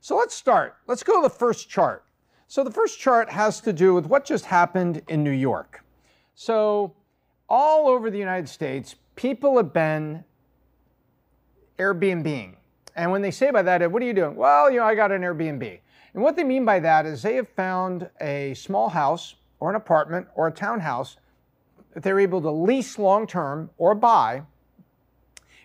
So let's start. Let's go to the first chart. So the first chart has to do with what just happened in New York. So all over the United States, people have been Airbnb-ing. And when they say by that, what are you doing? Well, I got an Airbnb. And what they mean by that is they have found a small house or an apartment or a townhouse that they're able to lease long-term or buy,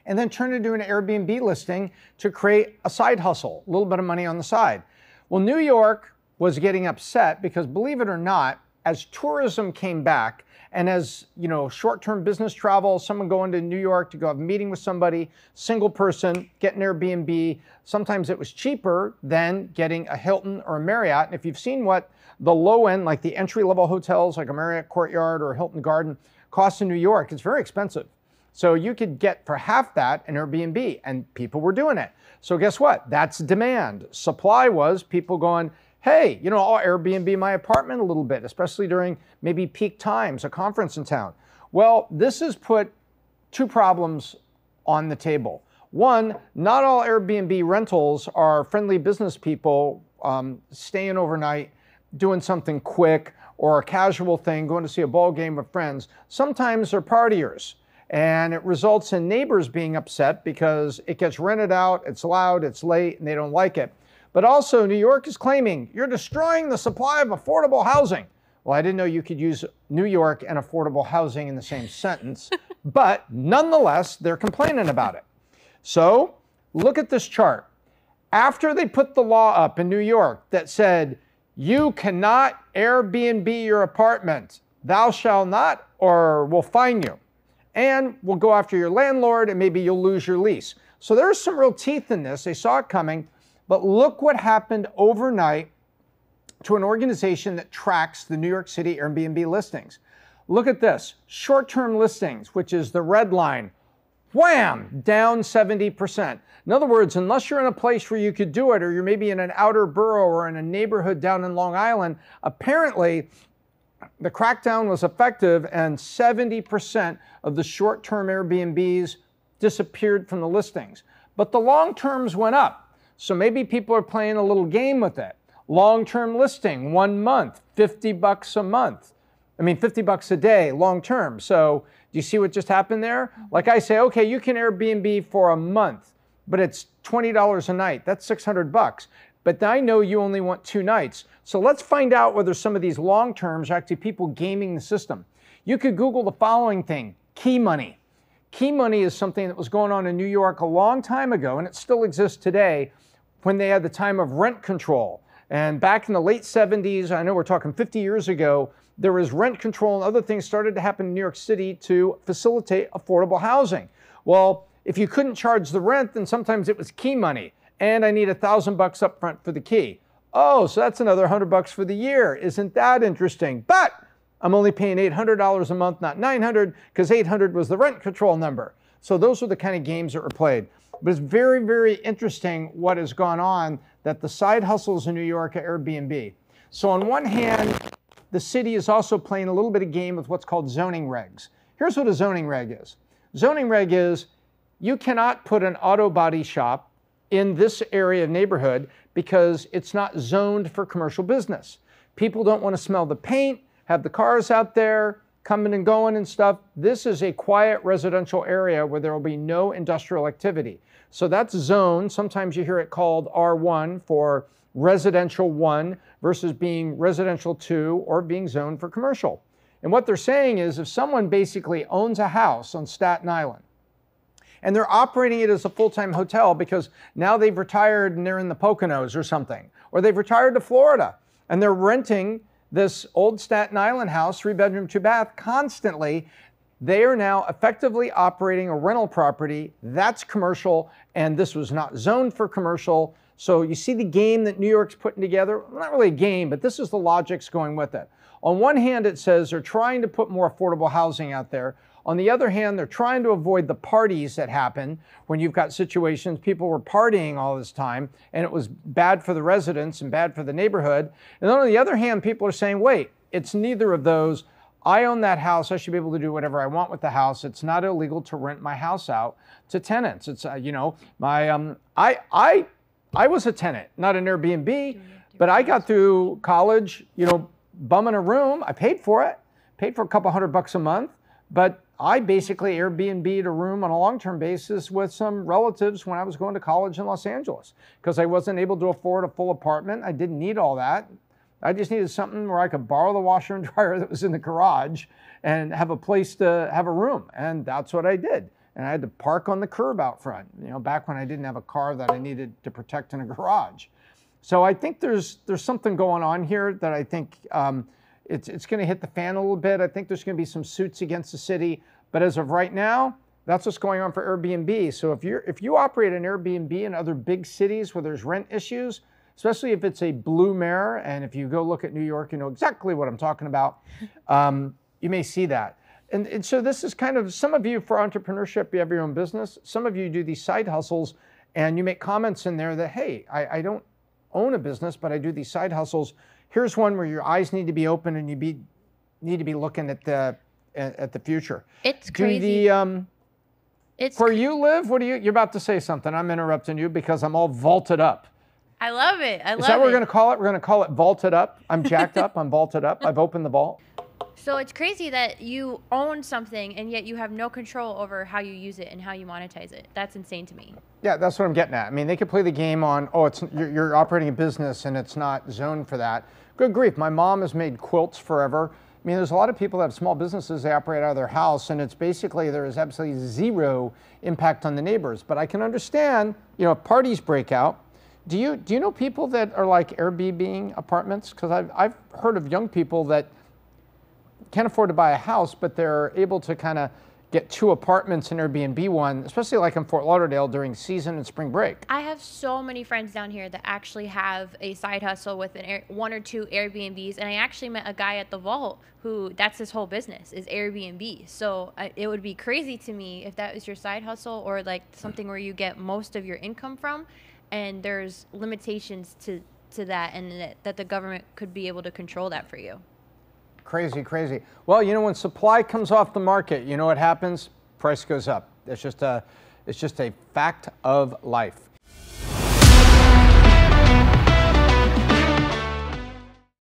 and then turn it into an Airbnb listing to create a side hustle, a little bit of money on the side. Well, New York was getting upset because, believe it or not, as tourism came back and as, short-term business travel, someone going to New York to go have a meeting with somebody, single person, get an Airbnb, sometimes it was cheaper than getting a Hilton or a Marriott. And if you've seen what the low end, like the entry-level hotels like a Marriott Courtyard or a Hilton Garden cost in New York, it's very expensive. So you could get for half that an Airbnb, and people were doing it. So guess what? That's demand. Supply was people going, hey, I'll Airbnb my apartment a little bit, especially during maybe peak times, a conference in town. Well, this has put two problems on the table. One, not all Airbnb rentals are friendly business people staying overnight, doing something quick or a casual thing, going to see a ball game with friends. Sometimes they're partiers. And it results in neighbors being upset because it gets rented out, it's loud, it's late, and they don't like it. But also, New York is claiming you're destroying the supply of affordable housing. Well, I didn't know you could use New York and affordable housing in the same sentence, but nonetheless, they're complaining about it. So look at this chart. After they put the law up in New York that said, you cannot Airbnb your apartment, thou shalt not, or we'll fine you. And we'll go after your landlord and maybe you'll lose your lease. So there's some real teeth in this. They saw it coming, but look what happened overnight to an organization that tracks the New York City Airbnb listings. Look at this, short-term listings, which is the red line, wham, down 70%. In other words, unless you're in a place where you could do it, or you're maybe in an outer borough or in a neighborhood down in Long Island, apparently the crackdown was effective and 70% of the short-term Airbnbs disappeared from the listings. But the long-terms went up. So maybe people are playing a little game with it. Long-term listing, 1 month, $50 a month. I mean, $50 a day, long-term. So do you see what just happened there? Like I say, okay, you can Airbnb for a month, but it's $20 a night. That's $600. But I know you only want 2 nights. So let's find out whether some of these long terms are actually people gaming the system. You could Google the following thing, key money. Key money is something that was going on in New York a long time ago, and it still exists today, when they had the time of rent control. And back in the late 70s, I know we're talking 50 years ago, there was rent control and other things started to happen in New York City to facilitate affordable housing. Well, if you couldn't charge the rent, then sometimes it was key money. And I need $1,000 up front for the key. Oh, so that's another $100 for the year. Isn't that interesting? But I'm only paying $800 a month, not $900, because $800 was the rent control number. So those are the kind of games that were played. But it's very, very interesting what has gone on, that the side hustles in New York are Airbnb. So on one hand, the city is also playing a little bit of game with what's called zoning regs. Here's what a zoning reg is. Zoning reg is you cannot put an auto body shop in this area of neighborhood because it's not zoned for commercial business. People don't want to smell the paint, have the cars out there, coming and going and stuff. This is a quiet residential area where there will be no industrial activity. So that's zoned. Sometimes you hear it called R1 for residential 1 versus being residential 2 or being zoned for commercial. And what they're saying is if someone basically owns a house on Staten Island, and they're operating it as a full-time hotel because now they've retired and they're in the Poconos or something, or they've retired to Florida and they're renting this old Staten Island house, 3-bedroom, 2-bath, constantly. They are now effectively operating a rental property that's commercial, and this was not zoned for commercial. So you see the game that New York's putting together? Not really a game, but this is the logics going with it. On one hand, it says they're trying to put more affordable housing out there. On the other hand, they're trying to avoid the parties that happen when you've got situations, people were partying all this time, and it was bad for the residents and bad for the neighborhood. And then on the other hand, people are saying, wait, it's neither of those. I own that house. I should be able to do whatever I want with the house. It's not illegal to rent my house out to tenants. It's, I I was a tenant, not an Airbnb, but I got through college, bumming a room. I paid for it, paid for a couple $100 a month, but I basically Airbnb'd a room on a long-term basis with some relatives when I was going to college in Los Angeles because I wasn't able to afford a full apartment. I didn't need all that. I just needed something where I could borrow the washer and dryer that was in the garage and have a place to have a room. And that's what I did. And I had to park on the curb out front, back when I didn't have a car that I needed to protect in a garage. So I think there's something going on here that I think it's going to hit the fan a little bit. I think there's going to be some suits against the city. But as of right now, that's what's going on for Airbnb. So if you operate an Airbnb in other big cities where there's rent issues, especially if it's a blue mare, and if you go look at New York, you know exactly what I'm talking about, you may see that. And so this is kind of, some of you for entrepreneurship, you have your own business. Some of you do these side hustles and you make comments in there that, hey, I don't own a business, but I do these side hustles. Here's one where your eyes need to be open and you need to be looking at the future. It's crazy. Where you live, you're about to say something. I'm interrupting you because I'm all vaulted up. I love it. Is that what we're going to call it? We're going to call it vaulted up. I'm jacked up. I'm vaulted up. I've opened the vault. So it's crazy that you own something and yet you have no control over how you use it and how you monetize it. That's insane to me. Yeah, that's what I'm getting at. I mean, they could play the game on, you're operating a business and it's not zoned for that. Good grief. My mom has made quilts forever. I mean, there's a lot of people that have small businesses, they operate out of their house, and it's basically, there is absolutely zero impact on the neighbors. But I can understand, if parties break out. Do you know people that are like Airbnb apartments? Because I've heard of young people that can't afford to buy a house, but they're able to kind of get 2 apartments in Airbnb one, especially like in Fort Lauderdale during season and spring break. I have so many friends down here that actually have a side hustle with 1 or 2 Airbnbs, and I actually met a guy at the Vault who, that's his whole business, is Airbnb. So it would be crazy to me if that was your side hustle or like something where you get most of your income from, and there's limitations to that, and that the government could be able to control that for you. Crazy, crazy. Well, when supply comes off the market, you know what happens? Price goes up. It's just a fact of life.